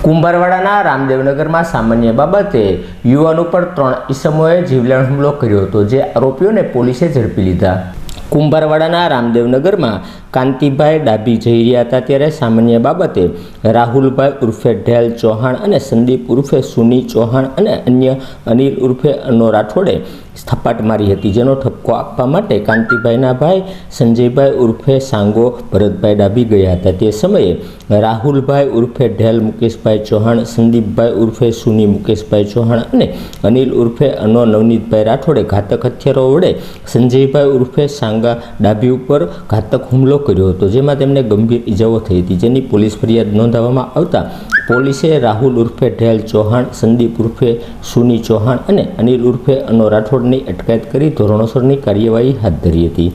કુંભારવાડાના રામદેવનગરમાં સામાન્ય બાબતે યુવાન ઉપર 3 ઈસમોએ જીવલેણ હુમલો કર્યો હતો, જે આરોપીઓને પોલીસે ઝડપી લીધા. કુંભારવાડાના રામદેવનગરમાં કાંતિભાઈ ડાભી જઈ રહ્યા હતા ત્યારે સામાન્ય બાબતે રાહુલભાઈ ઉર્ફે ઢેલ ચૌહાણ અને સંદીપ ઉર્ફે સુની ચૌહાણ અને અન્ય અનિલ ઉર્ફે અનો રાઠોડે થપાટ મારી હતી, જેનો ઠપકો આપવા માટે કાંતિભાઈના ભાઈ સંજયભાઈ ઉર્ફે સાંગો ભરતભાઈ ડાભી ગયા હતા. તે સમયે રાહુલભાઈ ઉર્ફે ઢેલ મુકેશભાઈ ચૌહાણ, સંદીપભાઈ ઉર્ફે સુની મુકેશભાઈ ચૌહાણ અને અનિલ ઉર્ફે અનો નવનીતભાઈ રાઠોડે ઘાતક હથિયારો વડે સંજયભાઈ ઉર્ફે સાંગા ડાભી ઉપર ઘાતક હુમલો કર્યો હતો, જેમાં તેમને ગંભીર ઇજાઓ થઈ હતી, જેની પોલીસ ફરિયાદ નોંધાવવામાં આવતા પોલીસે રાહુલ ઉર્ફે ઢેલ ચૌહાણ, સંદીપ ઉર્ફે સુની ચૌહાણ અને અનિલ ઉર્ફે અનો રાઠોડની અટકાયત કરી ધોરણસરની કાર્યવાહી હાથ ધરી હતી.